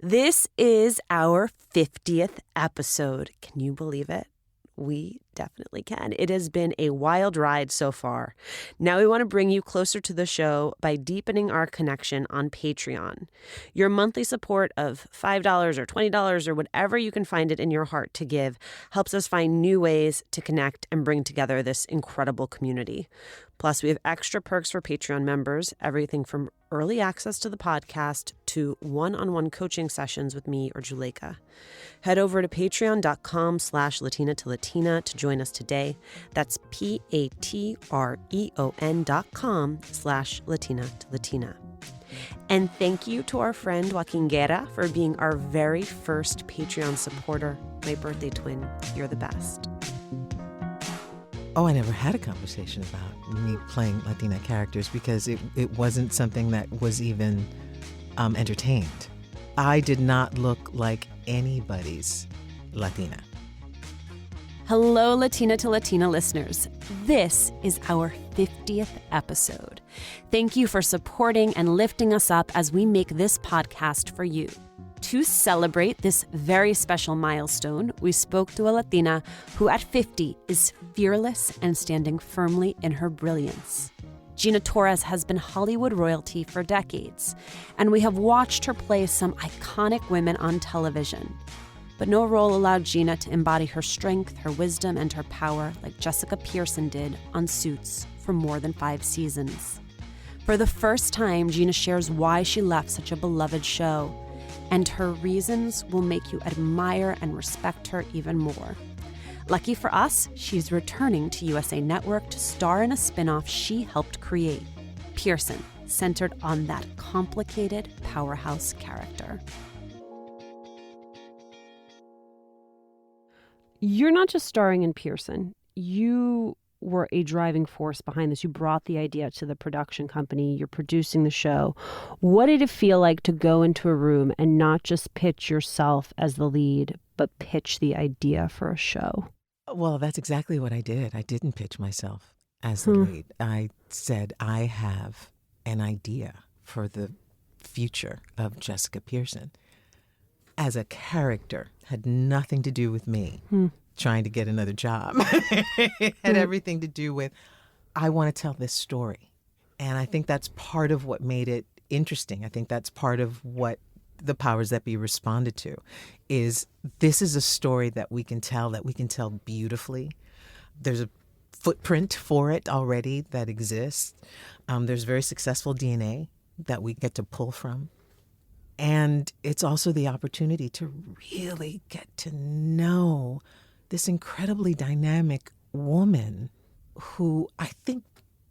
This is our 50th episode. Can you believe it? We definitely can. It has been a wild ride so far. Now we want to bring you closer to the show by deepening our connection on Patreon. Your monthly support of $5 or $20 or whatever you can find it in your heart to give helps us find new ways to connect and bring together this incredible community. Plus, we have extra perks for Patreon members, everything from early access to the podcast to one-on-one coaching sessions with me or Juleka. Head over to patreon.com/Latina to Latina to join us today. That's patreon.com/Latina to Latina. And thank you to our friend Joaquin Guerra for being our very first Patreon supporter. My birthday twin, you're the best. Oh, I never had a conversation about me playing Latina characters because it wasn't something that was even entertained. I did not look like anybody's Latina. Hello, Latina to Latina listeners. This is our 50th episode. Thank you for supporting and lifting us up as we make this podcast for you. To celebrate this very special milestone, we spoke to a Latina who at 50 is fearless and standing firmly in her brilliance. Gina Torres has been Hollywood royalty for decades, and we have watched her play some iconic women on television. But no role allowed Gina to embody her strength, her wisdom, and her power like Jessica Pearson did on Suits for more than 5 seasons. For the first time, Gina shares why she left such a beloved show, and her reasons will make you admire and respect her even more. Lucky for us, she's returning to USA Network to star in a spinoff she helped create, Pearson, centered on that complicated powerhouse character. You're not just starring in Pearson. You were a driving force behind this. You brought the idea to the production company. You're producing the show. What did it feel like to go into a room and not just pitch yourself as the lead, but pitch the idea for a show? Well, that's exactly what I did. I didn't pitch myself as the lead. I said, I have an idea for the future of Jessica Pearson. As a character, had nothing to do with me trying to get another job. It had everything to do with, I want to tell this story. And I think that's part of what made it interesting. I think that's part of what the powers that be responded to, is this is a story that we can tell beautifully. There's a footprint for it already that exists. There's very successful DNA that we get to pull from. And it's also the opportunity to really get to know this incredibly dynamic woman who I think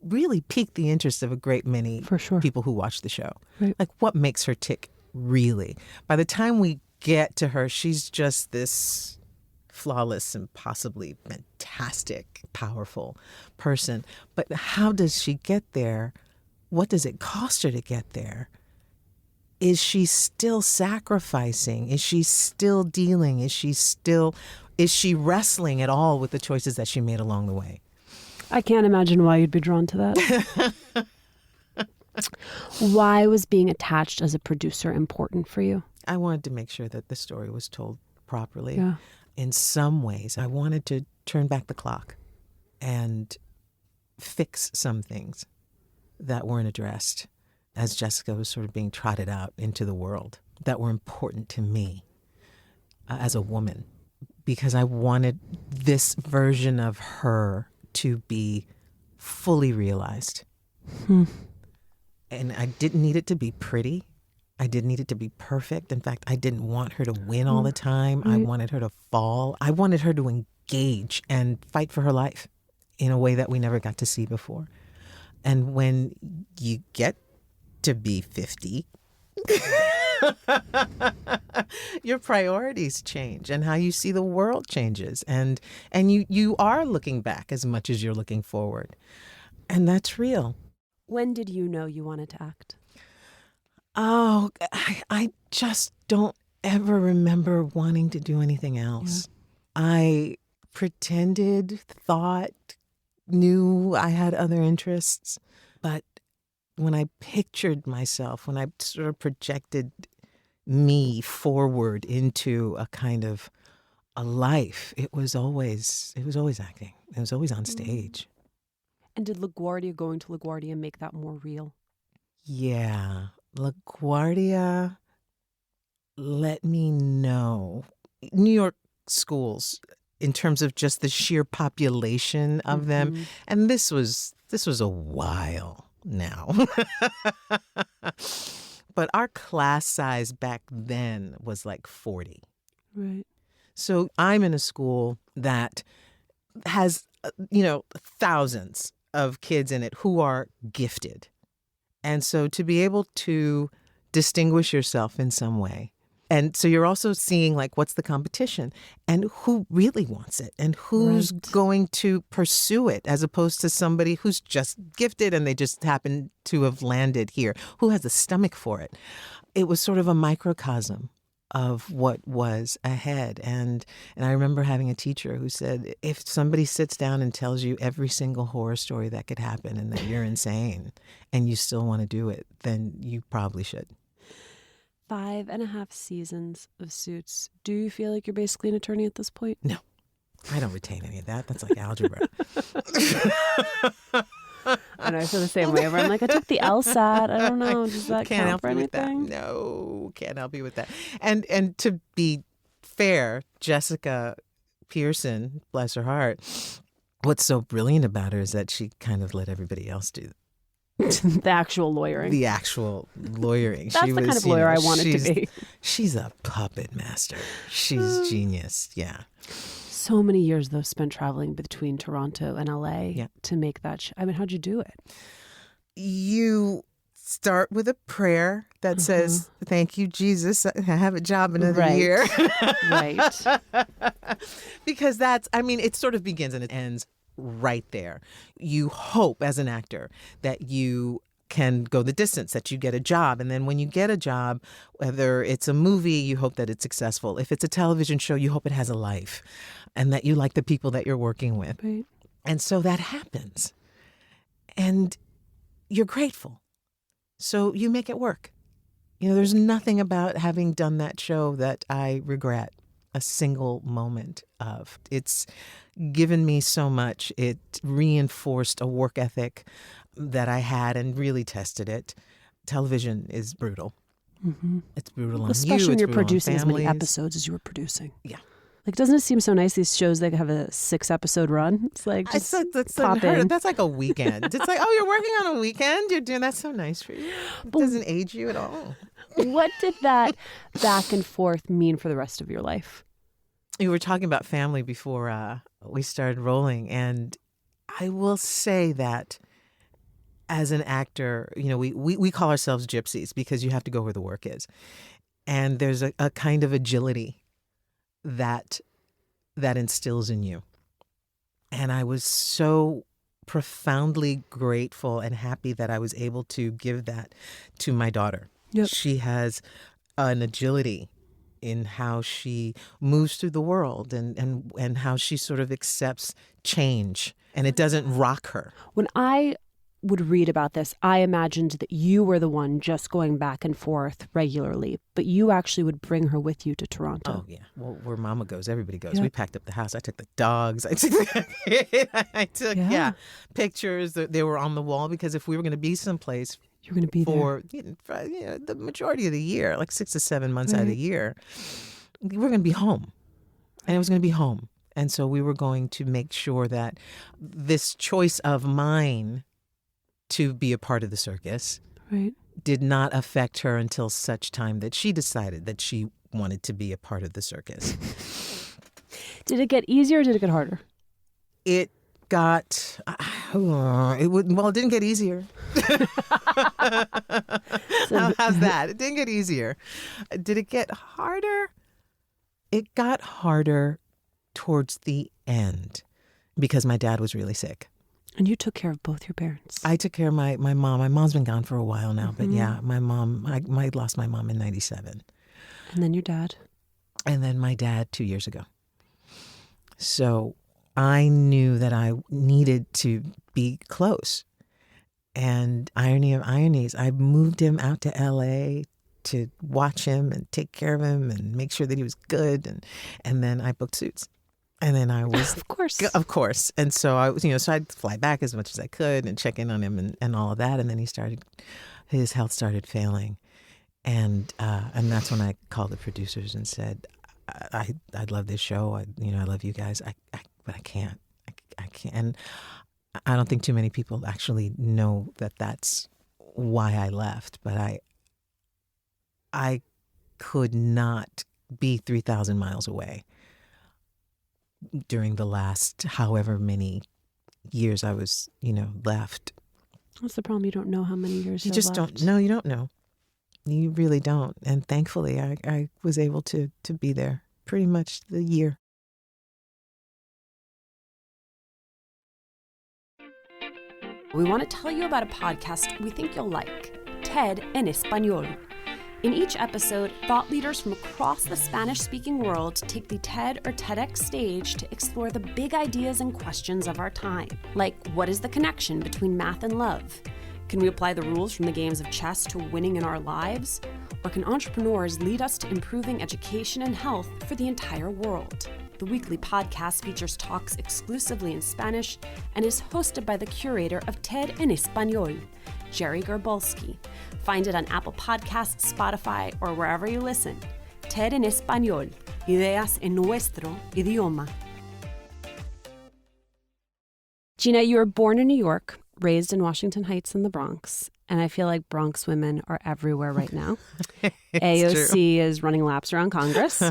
really piqued the interest of a great many people who watch the show. Right. Like, what makes her tick, really? By the time we get to her, she's just this flawless and possibly fantastic, powerful person. But how does she get there? What does it cost her to get there? Is she still sacrificing? Is she still dealing? Is she wrestling at all with the choices that she made along the way? I can't imagine why you'd be drawn to that. Why was being attached as a producer important for you? I wanted to make sure that the story was told properly. Yeah. In some ways, I wanted to turn back the clock and fix some things that weren't addressed as Jessica was sort of being trotted out into the world, that were important to me as a woman, because I wanted this version of her to be fully realized. And I didn't need it to be pretty. I didn't need it to be perfect. In fact, I didn't want her to win all the time. I wanted her to fall. I wanted her to engage and fight for her life in a way that we never got to see before. And when you get to be 50, your priorities change and how you see the world changes. And you are looking back as much as you're looking forward. And that's real. When did you know you wanted to act? Oh, I just don't ever remember wanting to do anything else. Yeah. I pretended, thought, knew I had other interests. But when I pictured myself, when I sort of projected me forward into a kind of a life. It was always acting. It was always on stage. And did going to LaGuardia make that more real? Yeah. LaGuardia let me know. New York schools, in terms of just the sheer population of them, and this was a while now. But our class size back then was like 40. Right. So I'm in a school that has, thousands of kids in it who are gifted. And so to be able to distinguish yourself in some way. And so you're also seeing like what's the competition and who really wants it and who's going to pursue it, as opposed to somebody who's just gifted and they just happen to have landed here, who has the stomach for it. It was sort of a microcosm of what was ahead. And I remember having a teacher who said, if somebody sits down and tells you every single horror story that could happen and that you're insane and you still want to do it, then you probably should. 5.5 seasons of Suits. Do you feel like you're basically an attorney at this point? No, I don't retain any of that. That's like algebra. I know, I feel the same way. I'm like, I took the LSAT. I don't know. Does that can't count help for you with that. anything? No, can't help you with that. And to be fair, Jessica Pearson, bless her heart, what's so brilliant about her is that she kind of let everybody else do the actual lawyering. The actual lawyering. That's the kind of lawyer I wanted to be. She's a puppet master. She's genius. Yeah. So many years, though, spent traveling between Toronto and LA to make that. I mean, how'd you do it? You start with a prayer that says, thank you, Jesus. I have a job another year. Right. Because it sort of begins and it ends right there. You hope as an actor that you can go the distance, that you get a job. And then when you get a job, whether it's a movie, you hope that it's successful. If it's a television show, you hope it has a life and that you like the people that you're working with. Right. And so that happens. And you're grateful. So you make it work. There's nothing about having done that show that I regret a single moment of. It's given me so much. It reinforced a work ethic that I had and really tested it. Television is brutal. Mm-hmm. It's brutal on you. Especially when you're producing as many episodes as you were producing. Yeah. Like, doesn't it seem so nice, these shows that have a 6-episode run? It's like, just pop in. That's like a weekend. It's like, oh, you're working on a weekend? You're doing that's so nice for you. It doesn't age you at all. What did that back and forth mean for the rest of your life? You were talking about family before we started rolling. And I will say that as an actor, we call ourselves gypsies because you have to go where the work is. And there's a kind of agility that instills in you. And I was so profoundly grateful and happy that I was able to give that to my daughter. Yep. She has an agility in how she moves through the world and how she sort of accepts change, and it doesn't rock her. When I would read about this, I imagined that you were the one just going back and forth regularly, but you actually would bring her with you to Toronto. Oh, yeah. Well, where Mama goes, everybody goes. Yep. We packed up the house. I took the dogs. I took pictures. They were on the wall because if we were going to be someplace, you're going to be for the majority of the year, like 6 to 7 months out of the year, we were going to be home. And it was going to be home. And so we were going to make sure that this choice of mine to be a part of the circus did not affect her until such time that she decided that she wanted to be a part of the circus. Did it get easier or did it get harder? It got, it didn't get easier. How's that? It didn't get easier. Did it get harder? It got harder towards the end because my dad was really sick. And you took care of both your parents. I took care of my mom. My mom's been gone for a while now, but yeah, my mom, I lost my mom in 1997. And then your dad? And then my dad 2 years ago. So I knew that I needed to be close. And irony of ironies, I moved him out to LA to watch him and take care of him and make sure that he was good. And then I booked Suits. And then I was, of course. And so I was, so I'd fly back as much as I could and check in on him and all of that. And then his health started failing. And that's when I called the producers and said, I love this show. I love you guys. But I can't. I can't. And I don't think too many people actually know that that's why I left. But I could not be 3,000 miles away during the last however many years I was, left. What's the problem? You don't know how many years you just left. don't. No, you don't know. You really don't. And thankfully, I was able to be there pretty much the year. We want to tell you about a podcast we think you'll like, Ted and Espanol. In each episode, thought leaders from across the Spanish-speaking world take the TED or TEDx stage to explore the big ideas and questions of our time, like what is the connection between math and love? Can we apply the rules from the games of chess to winning in our lives? Or can entrepreneurs lead us to improving education and health for the entire world? The weekly podcast features talks exclusively in Spanish and is hosted by the curator of TED en Espanol, Jerry Gerbolski. Find it on Apple Podcasts, Spotify, or wherever you listen. TED en Espanol, ideas en nuestro idioma. Gina, you were born in New York, raised in Washington Heights in the Bronx, and I feel like Bronx women are everywhere right now. AOC is running laps around Congress.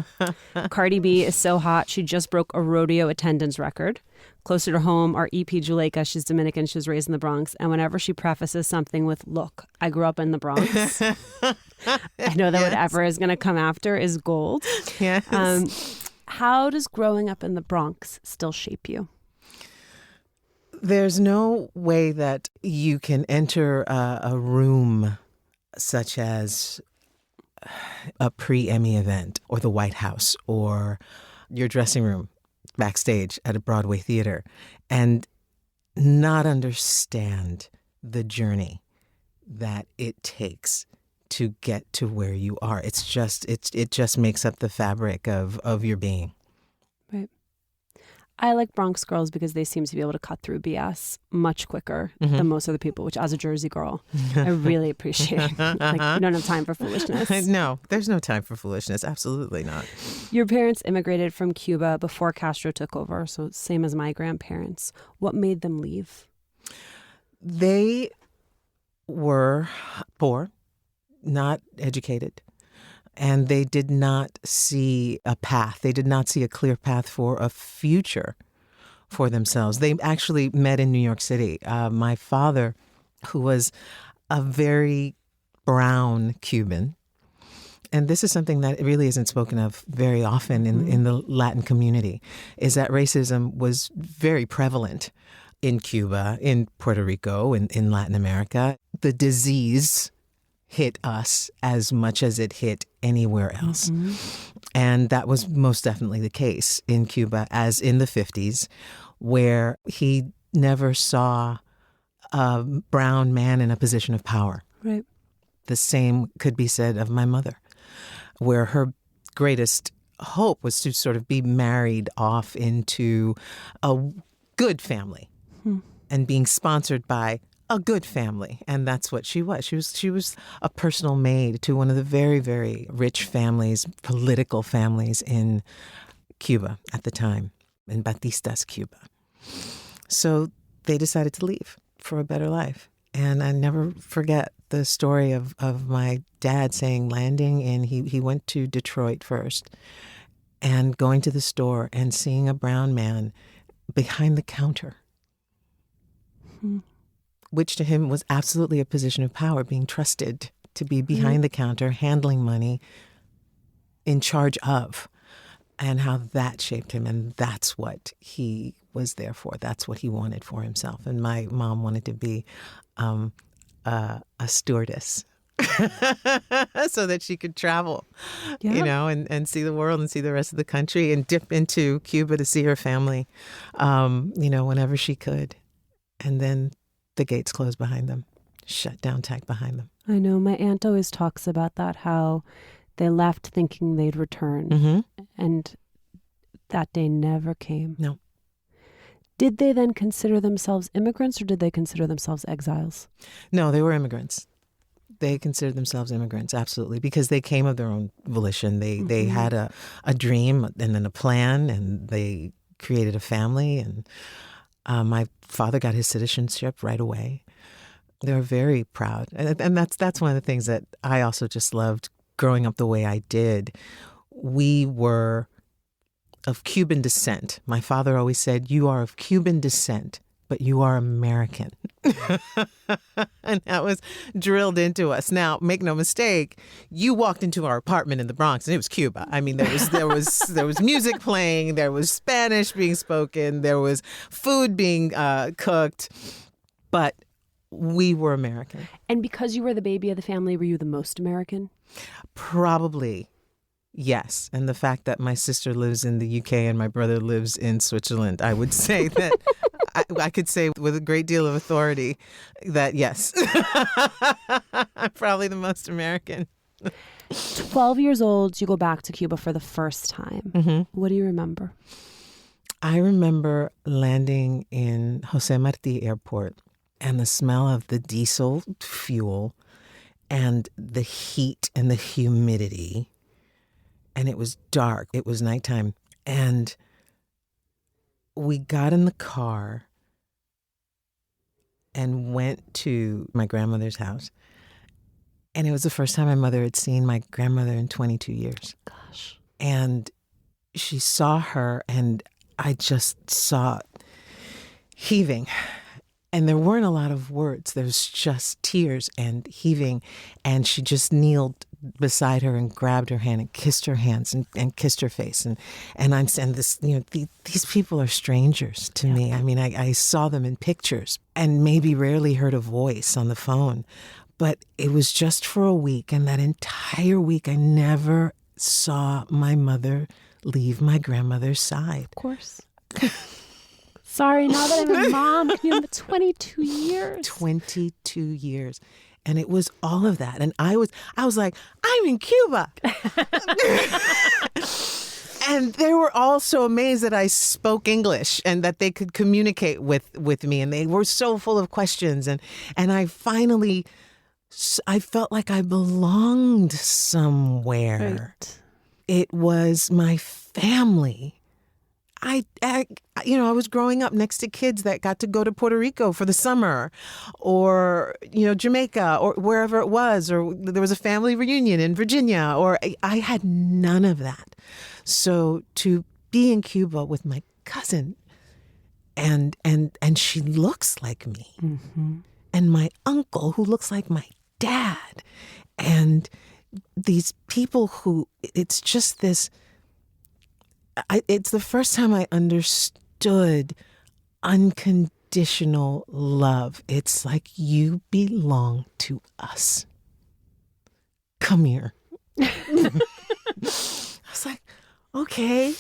Cardi B is so hot, she just broke a rodeo attendance record. Closer to home are EP Juleka. She's Dominican. She was raised in the Bronx. And whenever she prefaces something with, look, I grew up in the Bronx, I know that whatever is going to come after is gold. Yes. How does growing up in the Bronx still shape you? There's no way that you can enter a room such as a pre-Emmy event or the White House or your dressing room backstage at a Broadway theater and not understand the journey that it takes to get to where you are. It just makes up the fabric of your being. Right. I like Bronx Girls because they seem to be able to cut through BS much quicker than most other people, which as a Jersey girl, I really appreciate. Like, you don't have time for foolishness. No, there's no time for foolishness. Absolutely not. Your parents immigrated from Cuba before Castro took over, so same as my grandparents. What made them leave? They were poor, not educated. And they did not see a path. They did not see a clear path for a future for themselves. They actually met in New York City. My father, who was a very brown Cuban, and this is something that really isn't spoken of very often in the Latin community, is that racism was very prevalent in Cuba, in Puerto Rico, in Latin America. The disease hit us as much as it hit anywhere else. And that was most definitely the case in Cuba, as in the 50s, where he never saw a brown man in a position of power. Right. The same could be said of my mother, where her greatest hope was to sort of be married off into a good family and being sponsored by a good family. And that's what she was. She was a personal maid to one of the very, very rich families, political families in Cuba at the time, in Batista's Cuba. So they decided to leave for a better life. And I never forget the story of my dad landing in, he went to Detroit first, and going to the store and seeing a brown man behind the counter. Which to him was absolutely a position of power, being trusted to be behind the counter, handling money, in charge of, and how that shaped him. And that's what he was there for. That's what he wanted for himself. And my mom wanted to be a stewardess so that she could travel, and see the world and see the rest of the country and dip into Cuba to see her family, whenever she could. And then the gates closed behind them. shutdown tag behind them. I know. My aunt always talks about that, how they left thinking they'd return. Mm-hmm. And that day never came. No. Did they then consider themselves immigrants or did they consider themselves exiles? No, they were immigrants. They considered themselves immigrants, absolutely, because they came of their own volition. They had a dream and then a plan, and they created a family. And my father got his citizenship right away. They were very proud. And that's one of the things that I also just loved growing up the way I did. We were of Cuban descent. My father always said, "You are of Cuban descent, but you are American." And that was drilled into us. Now, make no mistake, you walked into our apartment in the Bronx and it was Cuba. I mean, there was music playing, there was Spanish being spoken, there was food being cooked, but we were American. And because you were the baby of the family, were you the most American? Probably. Yes. And the fact that my sister lives in the UK and my brother lives in Switzerland, I would say that I could say with a great deal of authority that yes, I'm probably the most American. 12 years old, you go back to Cuba for the first time. Mm-hmm. What do you remember? I remember landing in Jose Marti Airport and the smell of the diesel fuel and the heat and the humidity. And it was dark. It was nighttime. And we got in the car and went to my grandmother's house. And it was the first time my mother had seen my grandmother in 22 years. Gosh. And she saw her, and I just saw heaving. And there weren't a lot of words. There was just tears and heaving. And she just kneeled beside her and grabbed her hand and kissed her hands and kissed her face. And I'm saying this, these people are strangers to me. I mean, I saw them in pictures and maybe rarely heard a voice on the phone. But it was just for a week. And that entire week, I never saw my mother leave my grandmother's side. Of course. Sorry, now that I'm a mom, can you remember 22 years? 22 years. And it was all of that. And I was like, I'm in Cuba. And they were all so amazed that I spoke English and that they could communicate with me. And they were so full of questions. And I finally, I felt like I belonged somewhere. Right. It was my family. I was growing up next to kids that got to go to Puerto Rico for the summer or, Jamaica or wherever it was, or there was a family reunion in Virginia, or I had none of that. So to be in Cuba with my cousin and she looks like me, mm-hmm. and my uncle who looks like my dad, and these people who it's just this. It's the first time I understood unconditional love. It's like, you belong to us. Come here. I was like, okay.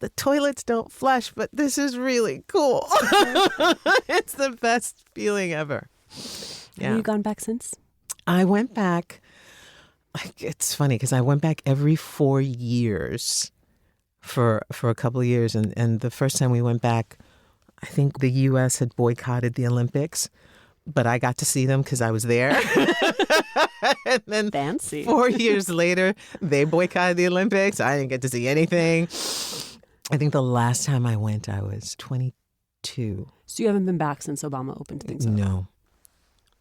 The toilets don't flush, but this is really cool. It's the best feeling ever. Yeah. Have you gone back since? I went back. It's funny because I went back every 4 years. For a couple of years. And the first time we went back, I think the U.S. had boycotted the Olympics, but I got to see them because I was there. And then fancy. 4 years later, they boycotted the Olympics. I didn't get to see anything. I think the last time I went, I was 22. So you haven't been back since Obama opened things up?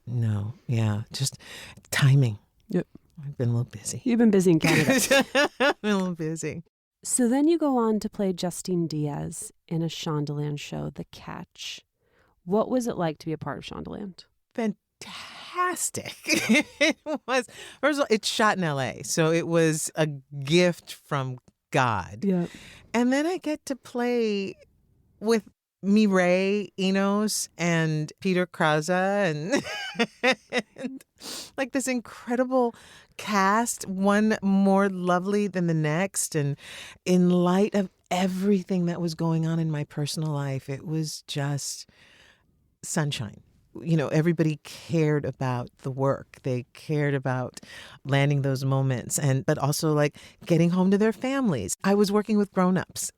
No. Yeah. Just timing. Yep. I've been a little busy. You've been busy in Canada. I've been a little busy. So then you go on to play Justine Diaz in a Shondaland show, The Catch. What was it like to be a part of Shondaland? Fantastic. It was. First of all, it's shot in L.A., so it was a gift from God. Yeah. And then I get to play with Mireille Enos and Peter Krause and like this incredible cast, one more lovely than the next. And in light of everything that was going on in my personal life, it was just sunshine. everybody cared about the work. They cared about landing those moments, but also like getting home to their families. I was working with grown-ups,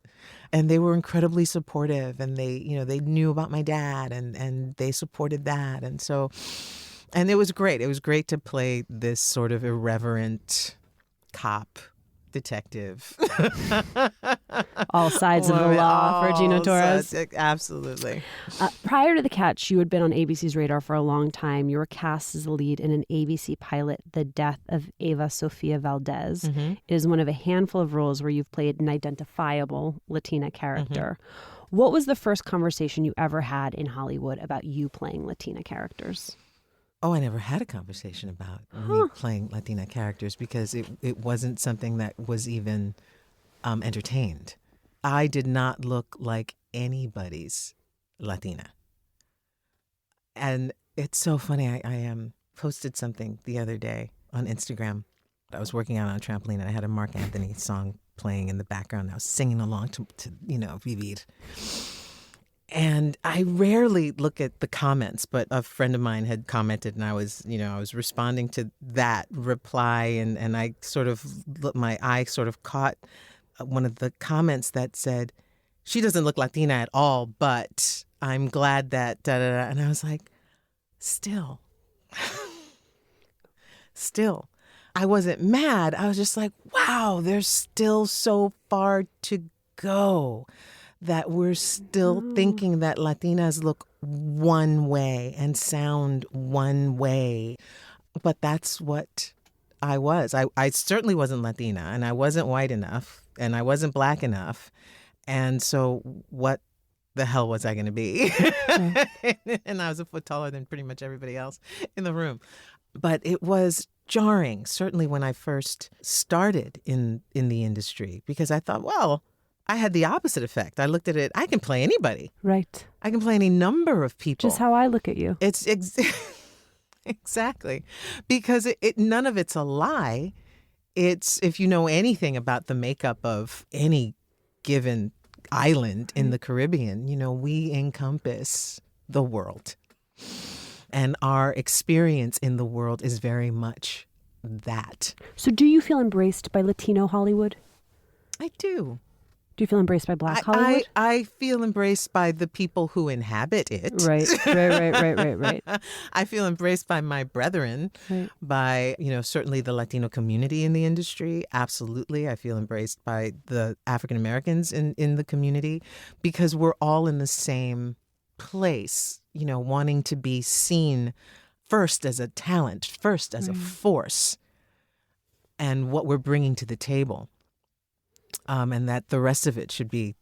and they were incredibly supportive, and they knew about my dad, and they supported that. And it was great. It was great to play this sort of irreverent cop detective. All sides of the law for Gina Torres. Absolutely. Prior to The Catch, you had been on ABC's radar for a long time. You were cast as the lead in an ABC pilot, The Death of Eva Sofia Valdez. Mm-hmm. It is one of a handful of roles where you've played an identifiable Latina character. Mm-hmm. What was the first conversation you ever had in Hollywood about you playing Latina characters? Oh, I never had a conversation about me playing Latina characters because it wasn't something that was even entertained. I did not look like anybody's Latina. And it's so funny. I posted something the other day on Instagram. I was working out on a trampoline and I had a Mark Anthony song playing in the background. I was singing along to Vivir. And I rarely look at the comments, but a friend of mine had commented, and I was responding to that reply, and I my eye sort of caught one of the comments that said, "She doesn't look Latina at all, but I'm glad that da da da." And I was like, still, I wasn't mad. I was just like, wow, there's still so far to go. That we're still thinking that Latinas look one way and sound one way. But that's what I was. I certainly wasn't Latina, and I wasn't white enough, and I wasn't black enough. And so what the hell was I going to be? And I was a foot taller than pretty much everybody else in the room. But it was jarring, certainly when I first started in the industry, because I thought, well, I had the opposite effect. I looked at it, I can play anybody. Right. I can play any number of people. Just how I look at you. It's exactly. Because none of it's a lie. It's, if you know anything about the makeup of any given island in the Caribbean, we encompass the world. And our experience in the world is very much that. So do you feel embraced by Latino Hollywood? I do. Do you feel embraced by Black Hollywood? I feel embraced by the people who inhabit it. Right. I feel embraced by my brethren, right. By, certainly the Latino community in the industry. Absolutely. I feel embraced by the African Americans in the community, because we're all in the same place, wanting to be seen first as a talent, first as a force, and what we're bringing to the table. And that the rest of it should be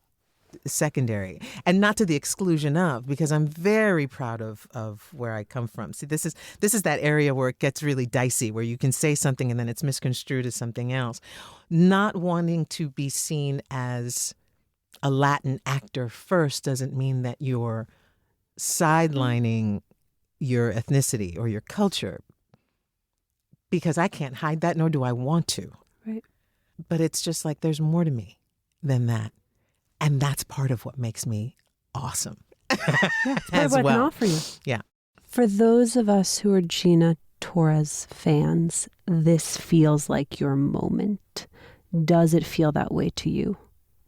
secondary, and not to the exclusion of, because I'm very proud of where I come from. See, this is that area where it gets really dicey, where you can say something and then it's misconstrued as something else. Not wanting to be seen as a Latin actor first doesn't mean that you're sidelining your ethnicity or your culture, because I can't hide that, nor do I want to. Right. But it's just like there's more to me than that. And that's part of what makes me awesome. Yeah, it's part of what I can offer you. Yeah. For those of us who are Gina Torres fans, this feels like your moment. Does it feel that way to you?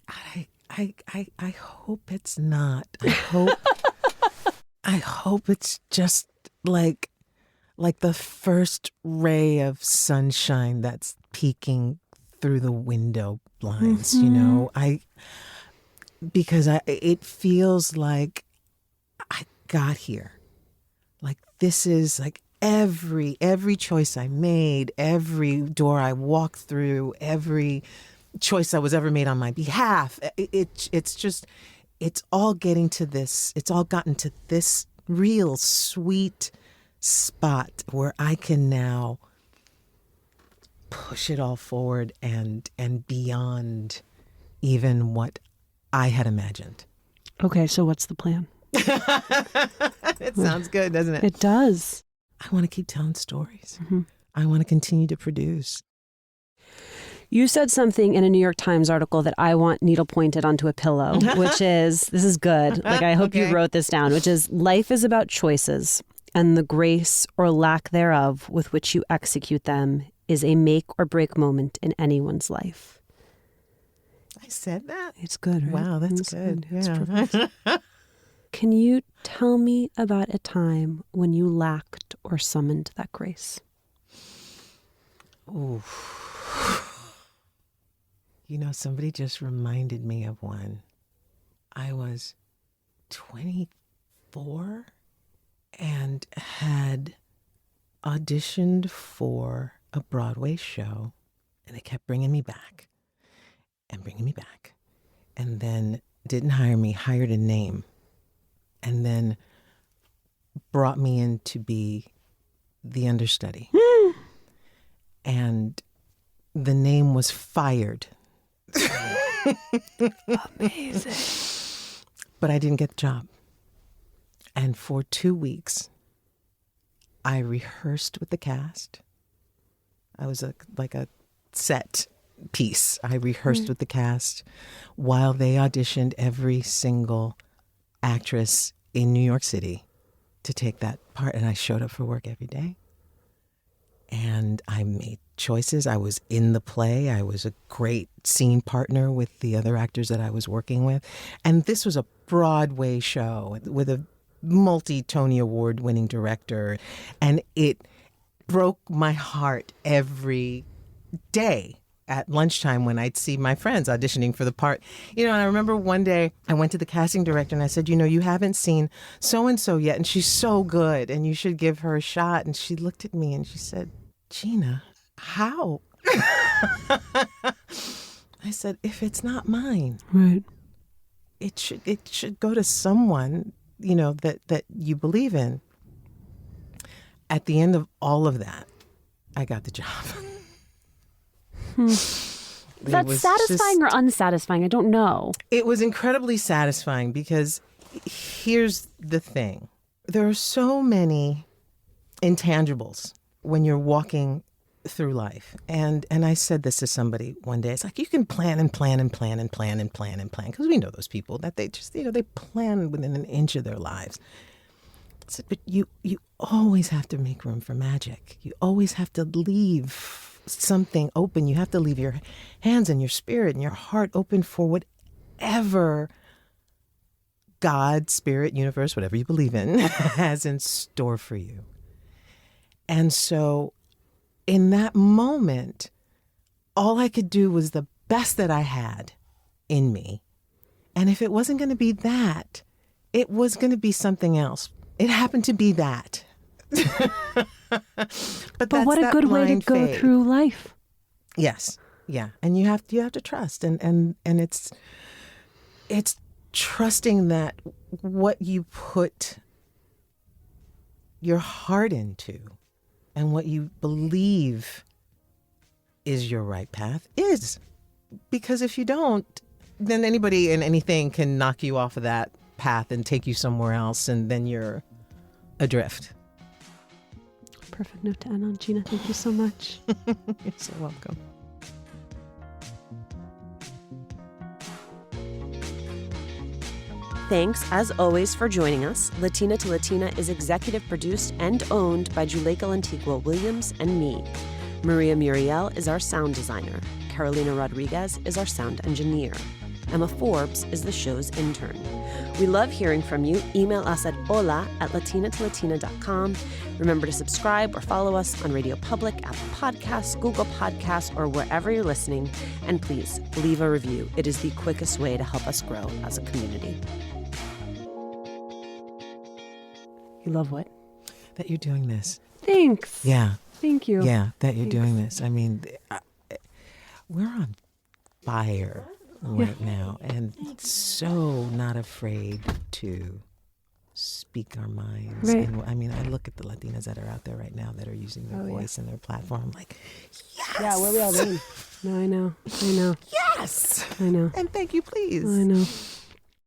I hope it's not. I hope it's just like the first ray of sunshine that's peeking through the window blinds, because it feels like I got here. Like this is like every choice I made, every door I walked through, every choice that was ever made on my behalf. It's all getting to this. It's all gotten to this real sweet spot where I can now push it all forward and beyond even what I had imagined. Okay, so what's the plan? It sounds good, doesn't it? It does. I want to keep telling stories. Mm-hmm. I want to continue to produce. You said something in a New York Times article that I want needle pointed onto a pillow, which is, this is good. Like, I hope you wrote this down, which is, life is about choices. and the grace or lack thereof with which you execute them is a make or break moment in anyone's life. I said that? It's good, right? Wow, that's good. Yeah. Can you tell me about a time when you lacked or summoned that grace? Ooh. Somebody just reminded me of one. I was 24 and had auditioned for a Broadway show, and they kept bringing me back and bringing me back, and then didn't hire me, hired a name, and then brought me in to be the understudy. And the name was fired. Amazing. But I didn't get the job. And for 2 weeks, I rehearsed with the cast. I was like a set piece. I rehearsed with the cast while they auditioned every single actress in New York City to take that part. And I showed up for work every day. And I made choices. I was in the play. I was a great scene partner with the other actors that I was working with. And this was a Broadway show with a multi-Tony Award winning director. And it broke my heart every day at lunchtime when I'd see my friends auditioning for the part. And I remember one day I went to the casting director and I said, you haven't seen so-and-so yet, and she's so good, and you should give her a shot. And she looked at me and she said, Gina, how? I said, if it's not mine, Right. it should go to someone, that you believe in. At the end of all of that, I got the job. That's satisfying or unsatisfying? I don't know. It was incredibly satisfying because here's the thing. There are so many intangibles when you're walking through life. And I said this to somebody one day. It's like you can plan and plan and plan and plan and plan and plan, because we know those people that they just, they plan within an inch of their lives. I said, but you always have to make room for magic. You always have to leave something open. You have to leave your hands and your spirit and your heart open for whatever God, spirit, universe, whatever you believe in, has in store for you. And so in that moment, all I could do was the best that I had in me. And if it wasn't going to be that, it was going to be something else. It happened to be that. But what a good way to go through life. Yes. Yeah. And you have to trust. And it's trusting that what you put your heart into and what you believe is your right path is. Because if you don't, then anybody and anything can knock you off of that path and take you somewhere else, and then you're adrift. Perfect note to end on. Gina, thank you so much. You're so welcome. Thanks, as always, for joining us. Latina to Latina is executive produced and owned by Juleka Lantigua Williams and me. Maria Muriel is our sound designer. Carolina Rodriguez is our sound engineer. Emma Forbes is the show's intern. We love hearing from you. Email us at hola@latinatolatina.com. Remember to subscribe or follow us on Radio Public, Apple Podcasts, Google Podcasts, or wherever you're listening. And please leave a review. It is the quickest way to help us grow as a community. You love what? That you're doing this. Thanks. Yeah. Thank you. Yeah, that you're doing this. I mean, we're on fire right now, and so not afraid to speak our minds. Right. And I mean, I look at the Latinas that are out there right now that are using their voice and their platform, like, yes! Yeah, where are we all going? No, I know. Yes! I know. And thank you, please. I know.